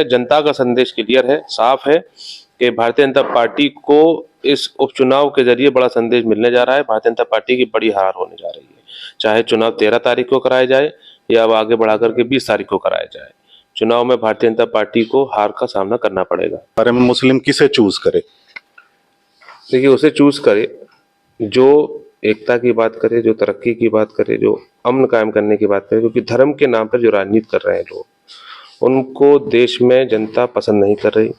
जनता का संदेश क्लियर है, साफ है कि भारतीय जनता पार्टी को इस उपचुनाव के जरिए बड़ा संदेश मिलने जा रहा है। भारतीय जनता पार्टी की बड़ी हार होने जा रही है, चाहे चुनाव 13 तारीख को कराया जाए या अब आगे बढ़ाकर के 20 तारीख को कराया जाए। चुनाव में भारतीय जनता पार्टी को हार का सामना करना पड़ेगा। बारे में मुस्लिम किसे चूज करे? देखिए, उसे चूज करे जो एकता की बात करे, जो तरक्की की बात करे, जो अमन कायम करने की बात करे, क्योंकि धर्म के नाम पर जो राजनीति कर रहे हैं लोग, उनको देश में जनता पसंद नहीं कर रही।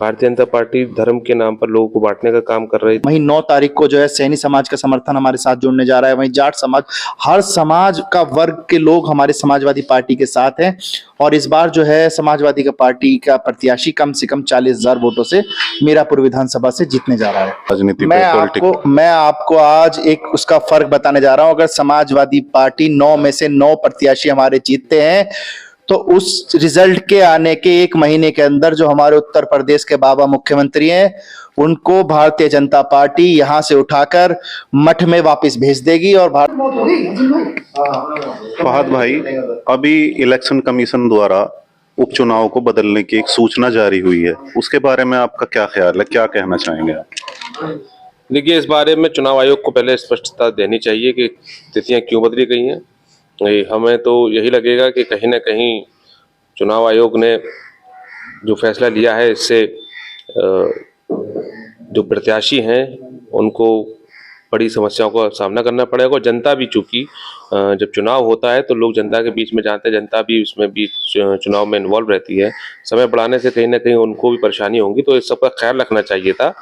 भारतीय जनता पार्टी धर्म के नाम पर लोगों को बांटने का काम कर रही है। वहीं 9 तारीख को जो है सैनी समाज का समर्थन हमारे साथ जुड़ने जा रहा है, वहीं जाट समाज, हर समाज का वर्ग के लोग हमारे समाजवादी पार्टी के साथ हैं। और इस बार जो है समाजवादी का पार्टी का प्रत्याशी कम से कम 40,000 वोटों से मीरापुर विधानसभा से जीतने जा रहा है। राजनीति मैं आपको आज एक उसका फर्क बताने जा रहा हूं। अगर समाजवादी पार्टी 9 में से 9 प्रत्याशी हमारे जीतते हैं तो उस रिजल्ट के आने के 1 महीने के अंदर जो हमारे उत्तर प्रदेश के बाबा मुख्यमंत्री हैं, उनको भारतीय जनता पार्टी यहां से उठाकर मठ में वापस भेज देगी। और फहद भाई, अभी इलेक्शन कमीशन द्वारा उपचुनाव को बदलने की एक सूचना जारी हुई है, उसके बारे में आपका क्या ख्याल है, क्या कहना चाहेंगे आप? देखिए, इस बारे में चुनाव आयोग को पहले स्पष्टता देनी चाहिए कि तिथियां क्यों बदली गई हैं। हमें तो यही लगेगा कि कहीं ना कहीं चुनाव आयोग ने जो फैसला लिया है, इससे जो प्रत्याशी हैं उनको बड़ी समस्याओं का सामना करना पड़ेगा। और जनता भी, चूंकि जब चुनाव होता है तो लोग जनता के बीच में जानते हैं, जनता भी उसमें भी चुनाव में इन्वॉल्व रहती है। समय बढ़ाने से कहीं ना कहीं उनको भी परेशानी होगी, तो इस सब का ख्याल रखना चाहिए था।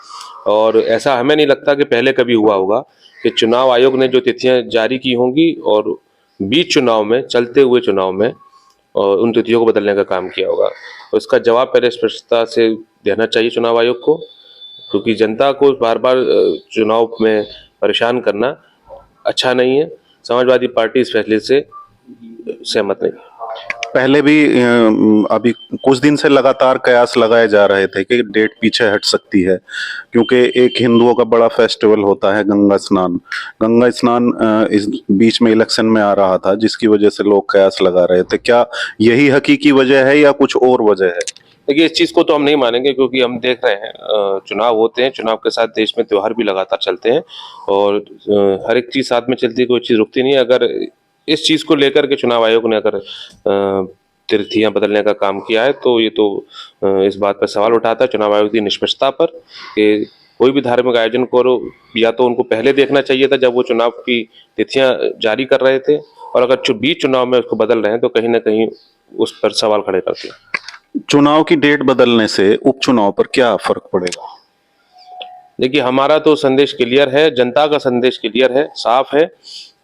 और ऐसा हमें नहीं लगता कि पहले कभी हुआ होगा कि चुनाव आयोग ने जो तिथियां जारी की होंगी और बीच चुनाव में, चलते हुए चुनाव में उन तिथियों को बदलने का काम किया होगा। तो इसका जवाब पहले स्पष्टता से देना चाहिए चुनाव आयोग को, क्योंकि जनता को बार बार चुनाव में परेशान करना अच्छा नहीं है। समाजवादी पार्टी इस फैसले से सहमत नहीं है। पहले भी अभी कुछ दिन से लगातार कयास लगाए जा रहे थे कि डेट पीछे हट सकती है, क्योंकि एक हिंदुओं का बड़ा फेस्टिवल होता है गंगा स्नान। गंगा स्नान इस बीच में इलेक्शन में आ रहा था, जिसकी वजह से लोग कयास लगा रहे थे। क्या यही हकीकी वजह है या कुछ और वजह है? देखिए, इस चीज़ को तो हम नहीं मानेंगे, क्योंकि हम देख रहे हैं चुनाव होते हैं, चुनाव के साथ देश में त्यौहार भी लगातार चलते हैं और हर एक चीज़ साथ में चलती है, कोई चीज़ रुकती नहीं है। अगर इस चीज़ को लेकर के चुनाव आयोग ने अगर तिथियां बदलने का काम किया है तो ये तो इस बात पर सवाल उठाता है चुनाव आयोग की निष्पक्षता पर कि कोई भी धार्मिक आयोजन करो, या तो उनको पहले देखना चाहिए था जब वो चुनाव की तिथियां जारी कर रहे थे, और अगर बीच चुनाव में उसको बदल रहे हैं तो कहीं ना कहीं उस पर सवाल खड़े करते हैं। चुनाव की डेट बदलने से उपचुनाव पर क्या फर्क पड़ेगा? देखिए, हमारा तो संदेश क्लियर है, जनता का संदेश क्लियर है, साफ है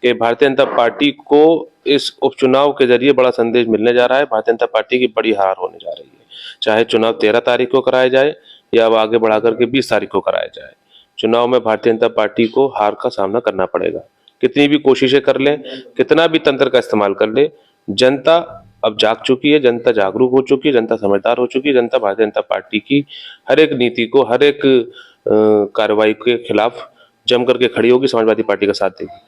कि भारतीय जनता पार्टी को इस उपचुनाव के जरिए बड़ा संदेश मिलने जा रहा है। भारतीय जनता पार्टी की बड़ी हार होने जा रही है, चाहे चुनाव 13 तारीख को कराया जाए या अब आगे बढ़ाकर के 20 तारीख को कराया जाए। चुनाव में भारतीय जनता पार्टी को हार का सामना करना पड़ेगा। कितनी भी कोशिशें कर लें, कितना भी तंत्र का इस्तेमाल कर ले, जनता अब जाग चुकी है, जनता जागरूक हो चुकी है, जनता समझदार हो चुकी है। जनता भारतीय जनता पार्टी की हर एक नीति को, हर एक कार्रवाई के खिलाफ जम करके खड़ी होगी, समाजवादी पार्टी का साथ देगी।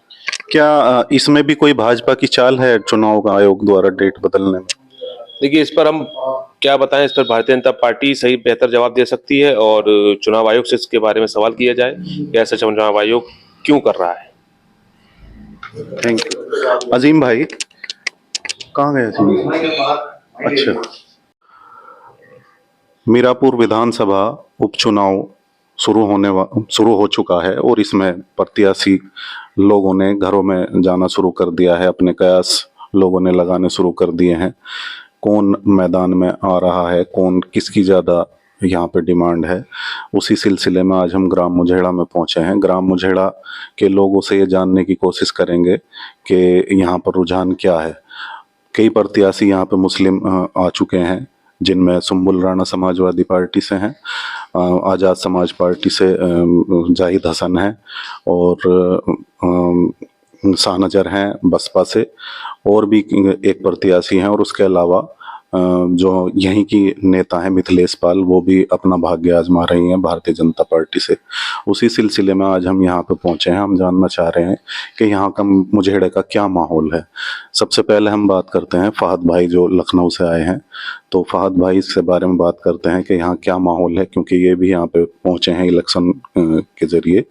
क्या इसमें भी कोई भाजपा की चाल है चुनाव आयोग द्वारा डेट बदलने में? देखिए, इस पर हम क्या बताएं, इस पर भारतीय जनता पार्टी सही बेहतर जवाब दे सकती है और चुनाव आयोग से इसके बारे में सवाल किया जाए कि ऐसा चुनाव आयोग क्यों कर रहा है। Thank you. अजीम भाई कहाँ गए? अच्छा, मीरापुर विधानसभा उपचुनाव शुरू हो चुका है और इसमें प्रत्याशी लोगों ने घरों में जाना शुरू कर दिया है, अपने कयास लोगों ने लगाने शुरू कर दिए हैं। कौन मैदान में आ रहा है, कौन किसकी ज़्यादा यहाँ पे डिमांड है, उसी सिलसिले में आज हम ग्राम मुझेड़ा में पहुँचे हैं। ग्राम मुझेड़ा के लोगों से ये जानने की कोशिश करेंगे कि यहाँ पर रुझान क्या है। कई प्रत्याशी यहाँ पे मुस्लिम आ चुके हैं, जिनमें सुम्बुल राणा समाजवादी पार्टी से हैं, आज़ाद समाज पार्टी से जाहिद हसन हैं और शाहनजर हैं बसपा से, और भी एक प्रत्याशी हैं। और उसके अलावा जो यहीं की नेता है मिथिलेश पाल, वो भी अपना भाग्य आजमा रही हैं भारतीय जनता पार्टी से। उसी सिलसिले में आज हम यहाँ पे पहुंचे हैं। हम जानना चाह रहे हैं कि यहाँ का मुठभेड़ का क्या माहौल है। सबसे पहले हम बात करते हैं फहद भाई जो लखनऊ से आए हैं, तो फहद भाई इसके बारे में बात करते हैं कि यहाँ क्या माहौल है, क्योंकि ये भी यहाँ पे पहुंचे हैं इलेक्शन के जरिए,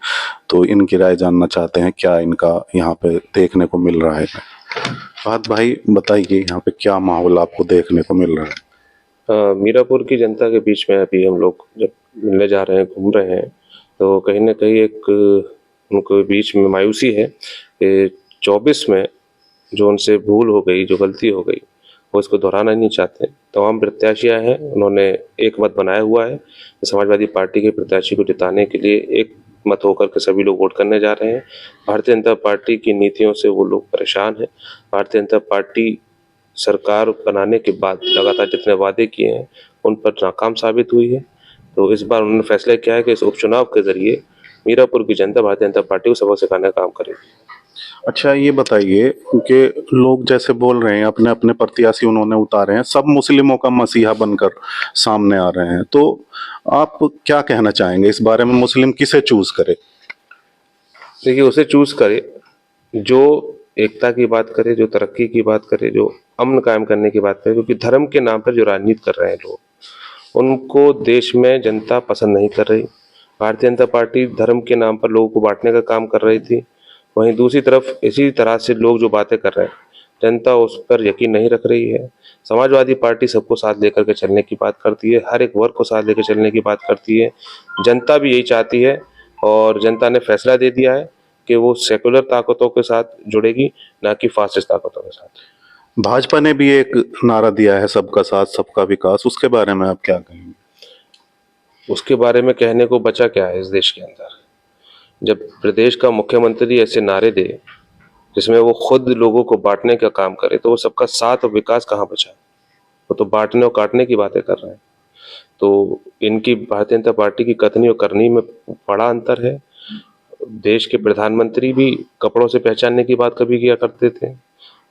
तो इनकी राय जानना चाहते हैं क्या इनका यहाँ पे देखने को मिल रहा है। फहद भाई बताइए यहाँ पे क्या माहौल आपको देखने को मिल रहा है। मीरापुर की जनता के बीच में अभी हम लोग जब मिलने जा रहे हैं, घूम रहे हैं, तो कहीं ना कहीं एक उनको बीच में मायूसी है कि 24 में जो उनसे भूल हो गई, जो गलती हो गई, वो इसको दोहराना नहीं चाहते। तमाम प्रत्याशियां हैं, उन्होंने एक मत बनाया हुआ है। समाजवादी पार्टी के प्रत्याशी को जिताने के लिए एक मत होकर के सभी लोग वोट करने जा रहे हैं। भारतीय जनता पार्टी की नीतियों से वो लोग परेशान हैं। भारतीय जनता पार्टी सरकार बनाने के बाद लगातार जितने वादे किए हैं उन पर नाकाम साबित हुई है। तो इस बार उन्होंने फैसला किया है कि इस उपचुनाव के जरिए मीरापुर की जनता भारतीय जनता पार्टी को सबक सिखाने का काम करेगी। अच्छा ये बताइए कि लोग जैसे बोल रहे हैं अपने अपने प्रत्याशी उन्होंने उतारे हैं, सब मुस्लिमों का मसीहा बनकर सामने आ रहे हैं, तो आप क्या कहना चाहेंगे इस बारे में? मुस्लिम किसे चूज करे? देखिए, उसे चूज करे जो एकता की बात करे, जो तरक्की की बात करे, जो अमन कायम करने की बात करे, क्योंकि धर्म के नाम पर जो राजनीति कर रहे हैं लोग, उनको देश में जनता पसंद नहीं कर रही। भारतीय जनता पार्टी धर्म के नाम पर लोगों को बांटने का काम कर रही थी, वहीं दूसरी तरफ इसी तरह से लोग जो बातें कर रहे हैं, जनता उस पर यकीन नहीं रख रही है। समाजवादी पार्टी सबको साथ लेकर के चलने की बात करती है, हर एक वर्ग को साथ लेकर चलने की बात करती है। जनता भी यही चाहती है और जनता ने फैसला दे दिया है कि वो सेकुलर ताकतों के साथ जुड़ेगी, ना कि फासिस्ट ताकतों के साथ। भाजपा ने भी एक नारा दिया है सबका साथ सबका विकास, उसके बारे में आप क्या कहेंगे? उसके बारे में कहने को बचा क्या है इस देश के अंदर? जब प्रदेश का मुख्यमंत्री ऐसे नारे दे जिसमें वो खुद लोगों को बांटने का काम करे, तो वो सबका साथ और विकास कहाँ बचा? वो तो बांटने और काटने की बातें कर रहे हैं। तो इनकी भारतीय जनता पार्टी की कथनी और करनी में बड़ा अंतर है। देश के प्रधानमंत्री भी कपड़ों से पहचानने की बात कभी किया करते थे,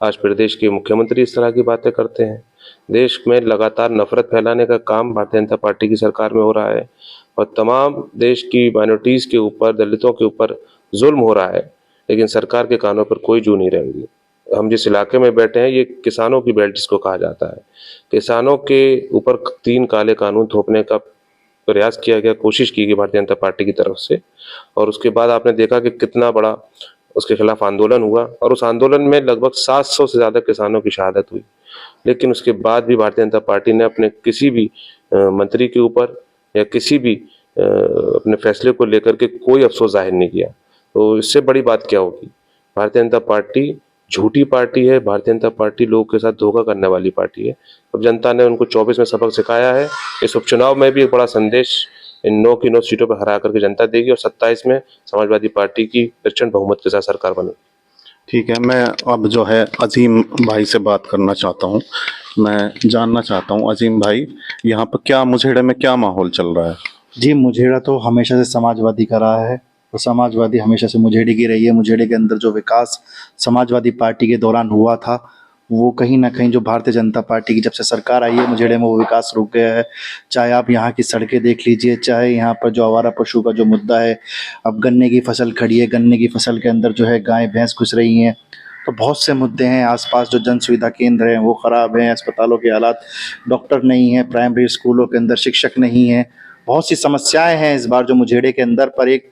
आज प्रदेश के मुख्यमंत्री इस तरह की बातें करते हैं। देश में लगातार नफरत फैलाने का काम भारतीय जनता पार्टी की सरकार में हो रहा है और तमाम देश की माइनॉरिटीज़ के ऊपर, दलितों के ऊपर जुल्म हो रहा है, लेकिन सरकार के कानों पर कोई जू नहीं रहेगी। हम जिस इलाके में बैठे हैं, ये किसानों की बेल्ट जिसको कहा जाता है, किसानों के ऊपर 3 काले कानून थोपने का प्रयास किया गया, कोशिश की गई भारतीय जनता पार्टी की तरफ से, और उसके बाद आपने देखा कि कितना बड़ा उसके खिलाफ आंदोलन हुआ और उस आंदोलन में लगभग 700 से ज़्यादा किसानों की शहादत हुई। लेकिन उसके बाद भी भारतीय जनता पार्टी ने अपने किसी भी मंत्री के ऊपर या किसी भी अपने फैसले को लेकर के कोई अफसोस जाहिर नहीं किया। तो इससे बड़ी बात क्या होगी? भारतीय जनता पार्टी झूठी पार्टी है, भारतीय जनता पार्टी लोगों के साथ धोखा करने वाली पार्टी है। अब जनता ने उनको 24 में सबक सिखाया है। इस उपचुनाव में भी एक बड़ा संदेश इन 9 की 9 सीटों पर हरा करके जनता देगी और 27 में समाजवादी पार्टी की प्रचंड बहुमत के साथ सरकार बनेगी। ठीक है, मैं अब जो है अजीम भाई से बात करना चाहता हूँ। मैं जानना चाहता हूँ अजीम भाई, यहाँ पर क्या मुठभेड़ में क्या माहौल चल रहा है? जी, मुठभेड़ तो हमेशा से समाजवादी का रहा है और समाजवादी हमेशा से मुठभेड़ की रही है। मुठभेड़ के अंदर जो विकास समाजवादी पार्टी के दौरान हुआ था, वो कहीं ना कहीं जो भारतीय जनता पार्टी की जब से सरकार आई है, मुठभेड़ में वो विकास रुक गया है। चाहे आप यहाँ की सड़कें देख लीजिए, चाहे यहाँ पर जो आवारा पशु का जो मुद्दा है, अब गन्ने की फसल खड़ी है, गन्ने की फसल के अंदर जो है गाय भैंस घुस रही हैं, तो बहुत से मुद्दे हैं। आसपास जो जन सुविधा केंद्र हैं वो ख़राब हैं, अस्पतालों के हालात, डॉक्टर नहीं है, प्राइमरी स्कूलों के अंदर शिक्षक नहीं है, बहुत सी समस्याएं हैं इस बार जो मुठभेड़ के अंदर। पर एक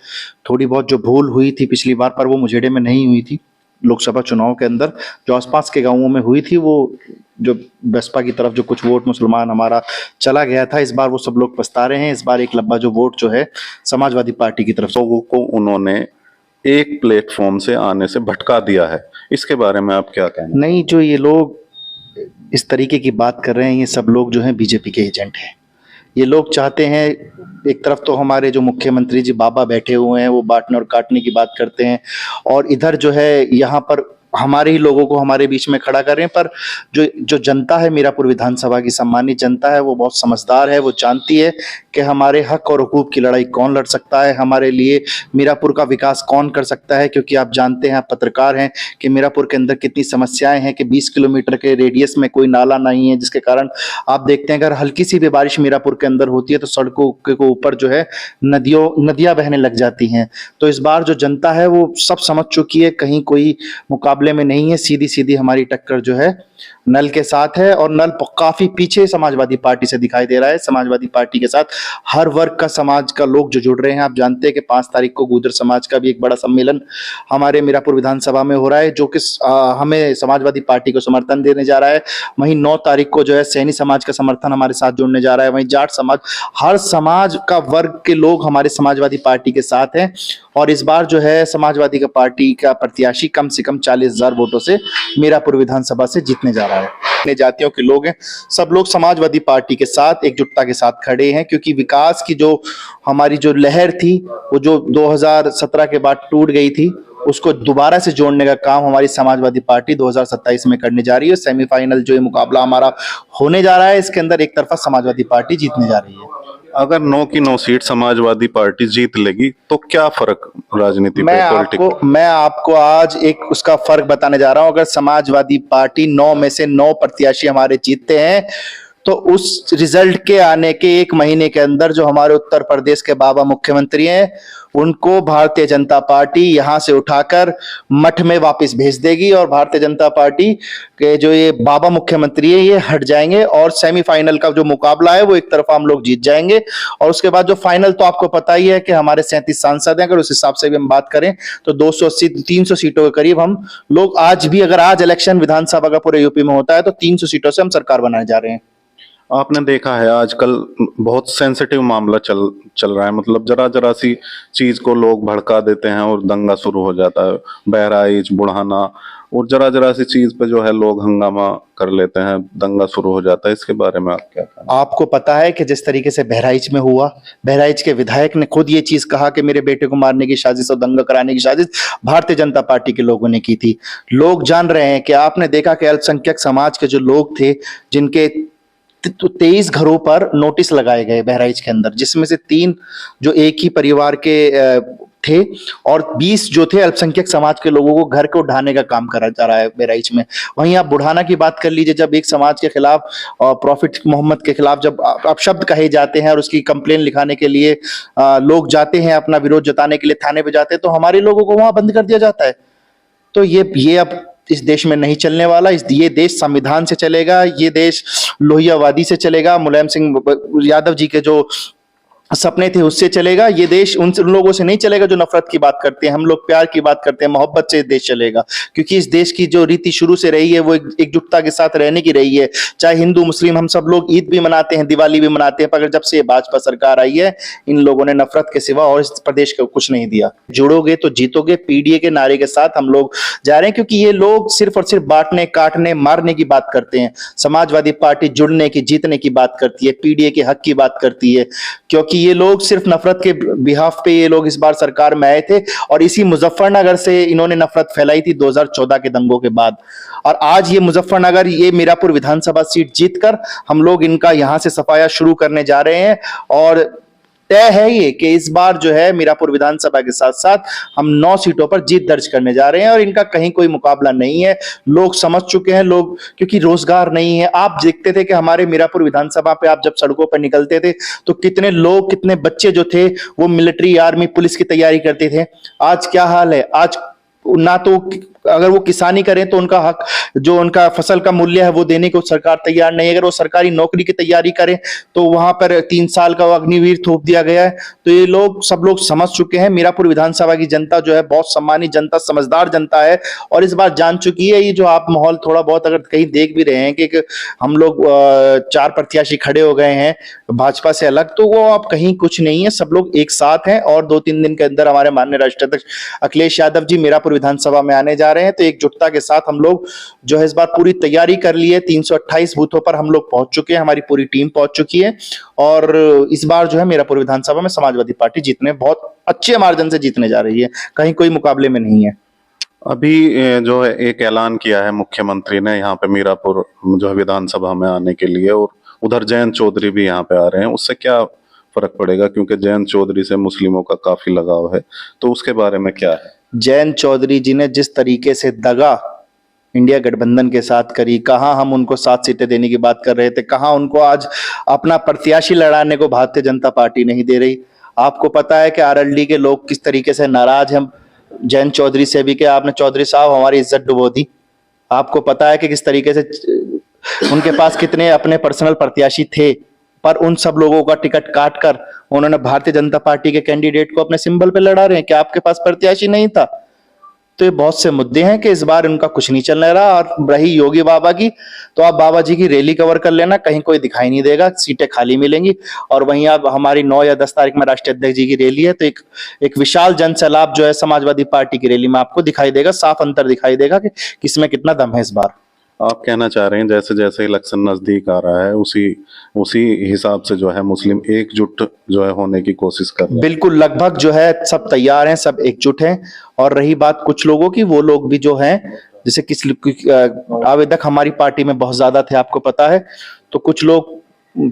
थोड़ी बहुत जो भूल हुई थी पिछली बार, पर वो मुठभेड़ में नहीं हुई थी। लोकसभा चुनाव के अंदर जो आसपास के गांवों में हुई थी, वो जो बसपा की तरफ जो कुछ वोट मुसलमान हमारा चला गया था, इस बार वो सब लोग पछता रहे हैं। इस बार एक लंबा जो वोट जो है समाजवादी पार्टी की तरफ से, लोगों को उन्होंने एक प्लेटफॉर्म से आने से भटका दिया है, इसके बारे में आप क्या कहेंगे? नहीं, जो ये लोग इस तरीके की बात कर रहे हैं, ये सब लोग जो हैं बीजेपी के एजेंट हैं। ये लोग चाहते हैं, एक तरफ तो हमारे जो मुख्यमंत्री जी बाबा बैठे हुए हैं वो बांटने और काटने की बात करते हैं, और इधर जो है यहाँ पर हमारे ही लोगों को हमारे बीच में खड़ा कर रहे हैं। पर जो जनता है, मीरापुर विधानसभा की सम्मानित जनता है, वो बहुत समझदार है। वो जानती है कि हमारे हक और हुकूक की लड़ाई कौन लड़ सकता है, हमारे लिए मीरापुर का विकास कौन कर सकता है। क्योंकि आप जानते हैं, आप पत्रकार हैं, कि मीरापुर के अंदर कितनी समस्याएं हैं कि 20 किलोमीटर के रेडियस में कोई नाला नहीं है, जिसके कारण आप देखते हैं अगर हल्की सी भी बारिश मीरापुर के अंदर होती है तो सड़कों के ऊपर जो है नदियां बहने लग जाती हैं। तो इस बार जो जनता है वो सब समझ चुकी है, कहीं कोई मुकाबले में नहीं है, सीधी सीधी हमारी टक्कर जो है नल के साथ है। और नल काफी पीछे समाजवादी पार्टी से दिखाई दे रहा है। समाजवादी पार्टी के साथ हर वर्ग का समाज का लोग जो जुड़ रहे हैं। आप जानते हैं कि 5 तारीख को गुर्जर समाज का भी एक बड़ा सम्मेलन हमारे मीरापुर विधानसभा में हो रहा है, जो कि हमें समाजवादी पार्टी को समर्थन देने जा रहा है। वहीं 9 तारीख को जो है सैनी समाज का समर्थन हमारे साथ जुड़ने जा रहा है। वहीं जाट समाज, हर समाज का वर्ग के लोग हमारे समाजवादी पार्टी के साथ हैं। और इस बार जो है समाजवादी का पार्टी का प्रत्याशी कम से कम 40,000 वोटों से मीरापुर विधानसभा से जीतने जा रहा है। अपने जातियों के लोग हैं, सब लोग समाजवादी पार्टी के साथ एकजुटता के साथ खड़े हैं। क्योंकि विकास की जो हमारी जो लहर थी, वो जो 2017 के बाद टूट गई थी, उसको दोबारा से जोड़ने का काम हमारी समाजवादी पार्टी 2027 में करने जा रही है। सेमीफाइनल जो ये मुकाबला हमारा होने जा रहा है, इसके अंदर एक तरफा समाजवादी पार्टी जीतने जा रही है। अगर 9 की 9 सीट समाजवादी पार्टी जीत लेगी तो क्या फर्क राजनीति पे, पॉलिटिक्स? मैं आपको आज एक उसका फर्क बताने जा रहा हूं। अगर समाजवादी पार्टी 9 में से 9 प्रत्याशी हमारे जीतते हैं तो उस रिजल्ट के आने के 1 महीने के अंदर जो हमारे उत्तर प्रदेश के बाबा मुख्यमंत्री हैं, उनको भारतीय जनता पार्टी यहां से उठाकर मठ में वापस भेज देगी। और भारतीय जनता पार्टी के जो ये बाबा मुख्यमंत्री है, ये हट जाएंगे। और सेमीफाइनल का जो मुकाबला है वो एक तरफा हम लोग जीत जाएंगे। और उसके बाद जो फाइनल, तो आपको पता ही है कि हमारे 37 सांसद हैं। अगर उस हिसाब से भी हम बात करें तो 280 300 सीटों के करीब हम लोग आज भी, अगर आज इलेक्शन विधानसभा का पूरे यूपी में होता है तो 300 सीटों से हम सरकार बनाने जा रहे हैं। आपने देखा है आजकल बहुत सेंसिटिव मामला चल रहा है, मतलब जरा जरा सी चीज को लोग भड़का देते हैं और दंगा शुरू हो जाता है। बहराइच, बुढ़ाना, और जरा जरा सी चीज पे जो है लोग हंगामा कर लेते हैं, दंगा शुरू हो जाता है। इसके बारे में आप क्या कहते हैं? आपको पता है कि जिस तरीके से बहराइच में हुआ, बहराइच के विधायक ने खुद ये चीज कहा कि मेरे बेटे को मारने की साजिश और दंगा कराने की साजिश भारतीय जनता पार्टी के लोगों ने की थी। लोग जान रहे हैं कि आपने देखा कि अल्पसंख्यक समाज के जो लोग थे, जिनके 23 घरों पर नोटिस लगाए गए बहराइच के अंदर, जिसमें से 3 जो एक ही परिवार के थे और 20 जो थे अल्पसंख्यक समाज के लोगों को घर को ढाने का काम करा जा रहा है बहराइच में। वहीं आप बुढ़ाना की बात कर लीजिए, जब एक समाज के खिलाफ और प्रॉफिट मोहम्मद के खिलाफ जब अपशब्द कहे जाते हैं और उसकी कंप्लेन लिखाने के लिए लोग जाते हैं, अपना विरोध जताने के लिए थाने पे जाते हैं, तो हमारे लोगों को वहां बंद कर दिया जाता है। तो ये अब इस देश में नहीं चलने वाला। ये देश संविधान से चलेगा, ये देश लोहियावादी से चलेगा, मुलायम सिंह यादव जी के जो सपने थे उससे चलेगा। ये देश उन लोगों से नहीं चलेगा जो नफरत की बात करते हैं। हम लोग प्यार की बात करते हैं, मोहब्बत से देश चलेगा। क्योंकि इस देश की जो रीति शुरू से रही है वो एकजुटता के साथ रहने की रही है। चाहे हिंदू मुस्लिम, हम सब लोग ईद भी मनाते हैं, दिवाली भी मनाते हैं, पर जब से भाजपा सरकार आई है, इन लोगों ने नफरत के सिवा और इस प्रदेश को कुछ नहीं दिया। जुड़ोगे तो जीतोगे, पीडीए के नारे के साथ हम लोग जा रहे हैं। क्योंकि ये लोग सिर्फ और सिर्फ बांटने, काटने, मारने की बात करते हैं। समाजवादी पार्टी जुड़ने की, जीतने की बात करती है, पीडीए के हक की बात करती है। क्योंकि ये लोग सिर्फ नफरत के बिहाफ पे ये लोग इस बार सरकार में आए थे और इसी मुजफ्फरनगर से इन्होंने नफरत फैलाई थी 2014 के दंगों के बाद। और आज ये मुजफ्फरनगर, ये मीरापुर विधानसभा सीट जीतकर हम लोग इनका यहां से सफाया शुरू करने जा रहे हैं। और तय है ये कि इस बार जो है मीरापुर विधानसभा के साथ साथ हम 9 सीटों पर जीत दर्ज करने जा रहे हैं और इनका कहीं कोई मुकाबला नहीं है। लोग समझ चुके हैं, लोग, क्योंकि रोजगार नहीं है। आप देखते थे कि हमारे मीरापुर विधानसभा पे आप जब सड़कों पर निकलते थे तो कितने लोग, कितने बच्चे जो थे वो मिलिट्री, आर्मी, पुलिस की तैयारी करते थे। आज क्या हाल है? आज ना तो अगर वो किसानी करें तो उनका हक, जो उनका फसल का मूल्य है वो देने को सरकार तैयार नहीं है। अगर वो सरकारी नौकरी की तैयारी करें तो वहां पर 3 साल का अग्निवीर थोप दिया गया है। तो ये लोग, सब लोग समझ चुके हैं। मीरापुर विधानसभा की जनता जो है बहुत सम्मानित जनता, समझदार जनता है और इस बार जान चुकी है। ये जो आप माहौल थोड़ा बहुत अगर कहीं देख भी रहे हैं कि हम लोग 4 प्रत्याशी खड़े हो गए हैं भाजपा से अलग, तो वो आप कहीं कुछ नहीं है। सब लोग एक साथ हैं और 2-3 दिन के अंदर हमारे माननीय राष्ट्रीय अध्यक्ष अखिलेश यादव जी मीरापुर विधानसभा में आने जा रहे हैं। तो एकजुटता के साथ हम लोग जो है इस बार पूरी तैयारी कर ली है। 328 बूथों पर हम लोग पहुंच चुके हैं, हमारी पूरी टीम पहुंच चुकी है और इस बार जो है मीरापुर विधानसभा में समाजवादी पार्टी जीतने, बहुत अच्छे मार्जिन से जीतने जा रही है, कहीं कोई मुकाबले में नहीं है। अभी जो है एक ऐलान किया है मुख्यमंत्री ने यहाँ पे मीरापुर जो है विधानसभा में आने के लिए, और उधर जयंत चौधरी भी यहाँ पे आ रहे हैं, उससे क्या फर्क पड़ेगा, क्योंकि जयंत चौधरी से मुस्लिमों का काफी लगाव है, तो उसके बारे में क्या है? जयंत चौधरी जी ने जिस तरीके से दगा इंडिया गठबंधन के साथ करी, कहां हम उनको 7 सीटें देने की बात कर रहे थे, कहां उनको आज अपना प्रत्याशी लड़ाने को भारतीय जनता पार्टी नहीं दे रही। आपको पता है कि आरएलडी के लोग किस तरीके से नाराज हैं जयंत चौधरी से भी, कि आपने चौधरी साहब हमारी इज्जत डुबो दी। आपको पता है कि किस तरीके से उनके पास कितने अपने पर्सनल प्रत्याशी थे, पर उन सब लोगों का टिकट काट कर उन्होंने भारतीय जनता पार्टी के कैंडिडेट को अपने सिंबल पे लड़ा रहे हैं। कि आपके पास प्रत्याशी नहीं था? तो ये बहुत से मुद्दे हैं कि इस बार उनका कुछ नहीं चल रहा। और रही योगी बाबा की, तो आप बाबा जी की रैली कवर कर लेना, कहीं कोई दिखाई नहीं देगा, सीटें खाली मिलेंगी। और वहीं आप हमारी 9 या 10 तारीख में राष्ट्रीय अध्यक्ष जी की रैली है, तो एक विशाल जनसैलाब जो है समाजवादी पार्टी की रैली में आपको दिखाई देगा, साफ अंतर दिखाई देगा कि किसमें कितना दम है इस बार। आप कहना चाह रहे हैं जैसे जैसे इलेक्शन नजदीक आ रहा है उसी उसी हिसाब से जो है मुस्लिम एकजुट जो है होने की कोशिश कर रहे हैं? बिल्कुल, लगभग जो है सब तैयार हैं, सब एकजुट हैं। और रही बात कुछ लोगों की, वो लोग भी जो हैं, जैसे आवेदक हमारी पार्टी में बहुत ज्यादा थे, आपको पता है, तो कुछ लोग,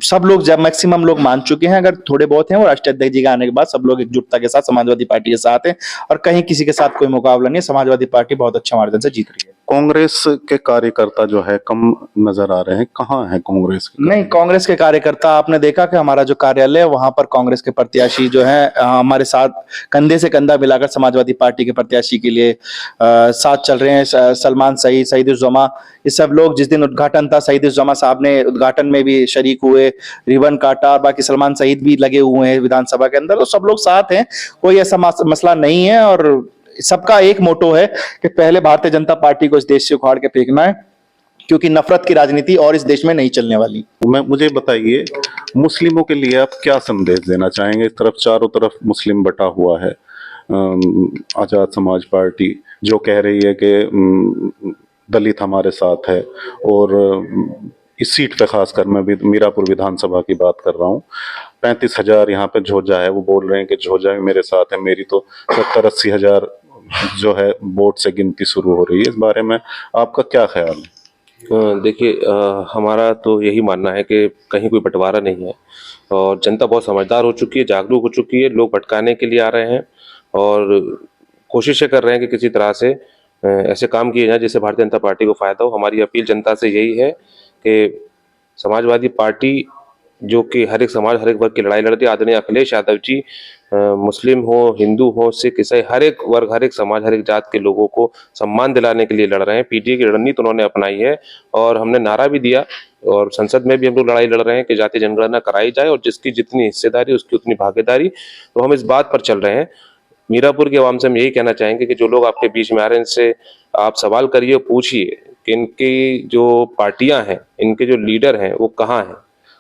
सब लोग, जब मैक्सिमम लोग मान चुके हैं, अगर थोड़े बहुत हैं, वो राष्ट्रीय अध्यक्ष जी के आने के बाद सब लोग एकजुटता के साथ समाजवादी पार्टी के साथ हैं। और कहीं किसी के साथ कोई मुकाबला नहीं है, समाजवादी पार्टी बहुत अच्छे मार्जिन से जीत रही है। कांग्रेस के कार्यकर्ता जो है कम नजर आ रहे हैं, कहाँ है कांग्रेस के? नहीं, कांग्रेस के कार्यकर्ता, आपने देखा कि हमारा जो कार्यालय है वहां पर कांग्रेस के प्रत्याशी जो है हमारे साथ कंधे से कंधा मिलाकर समाजवादी पार्टी के प्रत्याशी के लिए साथ चल रहे हैं। सलमान सईद, सईदुज्जमा, ये सब लोग, जिस दिन उद्घाटन था, सईदुज्जमा साहब ने उद्घाटन में भी शरीक हुए, रिबन काटा, और बाकी सलमान सईद भी लगे हुए हैं विधानसभा के अंदर, तो सब लोग साथ हैं, कोई ऐसा मसला नहीं है। और सबका एक मोटो है कि पहले भारतीय जनता पार्टी को इस देश से उखाड़ के फेंकना है, क्योंकि नफरत की राजनीति और इस देश में नहीं चलने वाली। मुझे बताइए, मुस्लिमों के लिए आप क्या संदेश देना चाहेंगे? इस तरफ चारों तरफ मुस्लिम बटा हुआ है, आजाद समाज पार्टी जो कह रही है कि दलित हमारे साथ है, और इस सीट पे खासकर मैं भी मीरापुर विधानसभा की बात कर रहा हूँ, 35,000 यहाँ पे झोजा है, वो बोल रहे हैं कि झोजा भी मेरे साथ है, मेरी तो 70-80 हजार जो है वोट से गिनती शुरू हो रही है। इस बारे में आपका क्या ख्याल है? देखिए, हमारा तो यही मानना है कि कहीं कोई बंटवारा नहीं है, और जनता बहुत समझदार हो चुकी है, जागरूक हो चुकी है। लोग भटकाने के लिए आ रहे हैं और कोशिशें कर रहे हैं कि किसी तरह से ऐसे काम किए जाए जिससे भारतीय जनता पार्टी को फायदा हो। हमारी अपील जनता से यही है कि समाजवादी पार्टी, जो कि हर एक समाज, हर एक वर्ग की लड़ाई लड़ती है, आदरणीय अखिलेश यादव जी मुस्लिम हो, हिंदू हो, सिख, ईसाई, हर एक वर्ग, हर एक समाज, हर एक जात के लोगों को सम्मान दिलाने के लिए लड़ रहे हैं। पीटीए की रणनीति उन्होंने अपनाई है, और हमने नारा भी दिया, और संसद में भी हम लोग लड़ाई लड़ रहे हैं कि जातीय जनगणना कराई जाए, और जिसकी जितनी हिस्सेदारी उसकी उतनी भागीदारी। तो हम इस बात पर चल रहे हैं। मीरापुर के आवाम से हम यही कहना चाहेंगे कि जो लोग आपके बीच में आ रहे हैं, इनसे आप सवाल करिए, पूछिए कि इनकी जो पार्टियां हैं, इनके जो लीडर हैं, वो कहाँ हैं।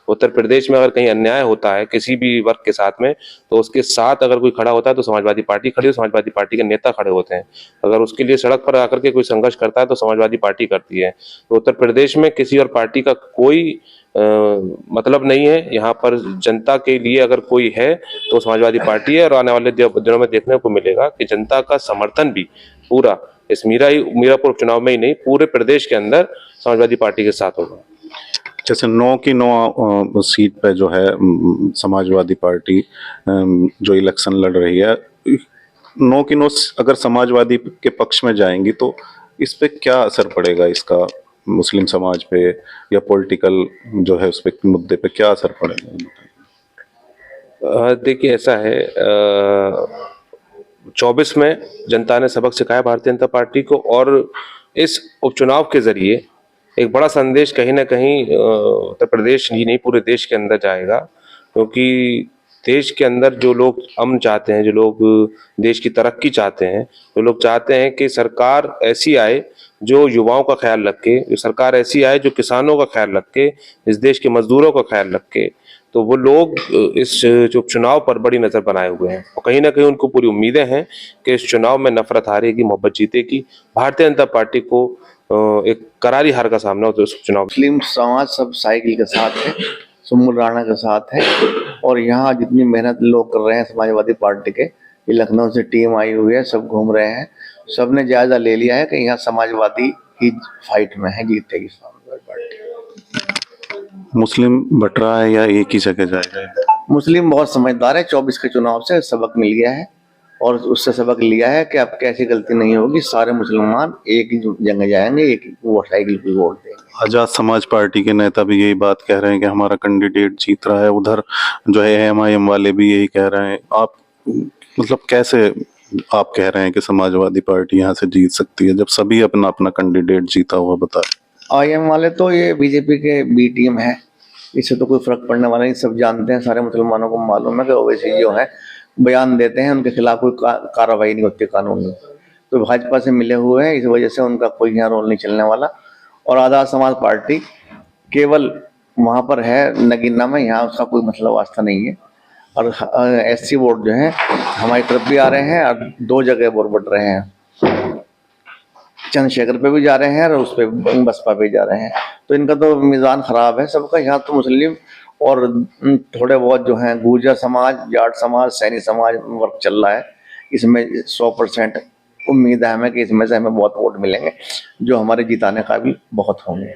उत्तर प्रदेश में अगर कहीं अन्याय होता है किसी भी वर्ग के साथ में, तो उसके साथ अगर कोई खड़ा होता है तो समाजवादी पार्टी खड़ी हो, समाजवादी पार्टी के नेता खड़े होते हैं। अगर उसके लिए सड़क पर आकर के कोई संघर्ष करता है तो समाजवादी पार्टी करती है। तो उत्तर प्रदेश में किसी और पार्टी का कोई मतलब नहीं है। यहाँ पर जनता के लिए अगर कोई है तो समाजवादी पार्टी है, और आने वाले दिनों में देखने को मिलेगा कि जनता का समर्थन भी पूरा इस मीरापुर उपचुनाव में ही नहीं, पूरे प्रदेश के अंदर समाजवादी पार्टी के साथ होगा। जैसे 9 की 9 सीट पे जो है समाजवादी पार्टी जो इलेक्शन लड़ रही है, 9 की 9 अगर समाजवादी के पक्ष में जाएंगी तो इस पे क्या असर पड़ेगा इसका मुस्लिम समाज पे, या पॉलिटिकल जो है उस पे मुद्दे पे क्या असर पड़ेगा? देखिए, ऐसा है, 24 में जनता ने सबक सिखाया भारतीय जनता पार्टी को, और इस उपचुनाव के जरिए एक बड़ा संदेश कहीं ना कहीं उत्तर प्रदेश ही नहीं पूरे देश के अंदर जाएगा। क्योंकि देश के अंदर जो लोग अमन चाहते हैं, जो लोग देश की तरक्की चाहते हैं, जो लोग चाहते हैं कि सरकार ऐसी आए जो युवाओं का ख्याल रखे, जो सरकार ऐसी आए जो किसानों का ख्याल रखे, इस देश के मजदूरों का ख्याल रखे, तो वो लोग इस जो चुनाव पर बड़ी नज़र बनाए हुए हैं, और कहीं ना कहीं उनको पूरी उम्मीदें हैं कि इस चुनाव में नफरत हारेगी, मोहब्बत जीतेगी। भारतीय जनता पार्टी को एक करारी हार का सामना होता है इस चुनाव। मुस्लिम समाज सब साइकिल के साथ है, सुमुल राणा के साथ है, और यहाँ जितनी मेहनत लोग कर रहे हैं समाजवादी पार्टी के, ये लखनऊ से टीम आई हुई है, सब घूम रहे हैं, सबने जायजा ले लिया है कि यहाँ समाजवादी ही फाइट में है, जीतेगी समाजवादी पार्टी। मुस्लिम बट रहा है या एक ही जगह जाएगा? मुस्लिम बहुत समझदार है, 24 के चुनाव से सबक मिल गया है और उससे सबक लिया है कि अब कैसी गलती नहीं होगी, सारे मुसलमान एक ही जगह जाएंगे, एक ही वो साइकिल पे वोट देंगे। आजाद समाज पार्टी के नेता भी यही बात कह रहे हैं कि हमारा कैंडिडेट जीत रहा है, उधर जो है एमआईएम वाले भी यही कह रहे हैं। आप मतलब कैसे आप कह रहे हैं कि समाजवादी पार्टी यहाँ से जीत सकती है जब सभी अपना अपना कैंडिडेट जीता हुआ बताए? आईएम वाले तो ये बीजेपी के बी टीम है, इससे तो कोई फर्क पड़ने वाला नहीं, सब जानते हैं, सारे मुसलमानों को मालूम है कि ओवैसी जो है बयान देते हैं, उनके खिलाफ कोई कार्रवाई नहीं होती कानून में, तो भाजपा से मिले हुए हैं, इस वजह से उनका कोई यहाँ रोल नहीं चलने वाला। और आजाद समाज पार्टी केवल वहाँ पर है नगीना में, यहाँ उसका कोई मतलब वास्ता नहीं है। और एससी वोट जो है हमारी तरफ भी आ रहे हैं और 2 जगह वोट बढ़ रहे हैं, चंद्रशेखर पे भी जा रहे हैं और उस पे बसपा पे जा रहे हैं, तो इनका तो मिजान खराब है सबका। यहाँ तो मुस्लिम और थोड़े बहुत जो हैं गुर्जर समाज, जाट समाज, सैनी समाज वर्क चल रहा है, इसमें 100% उम्मीद है हमें कि इसमें से हमें बहुत वोट मिलेंगे जो हमारे जिताने काबिल बहुत होंगे।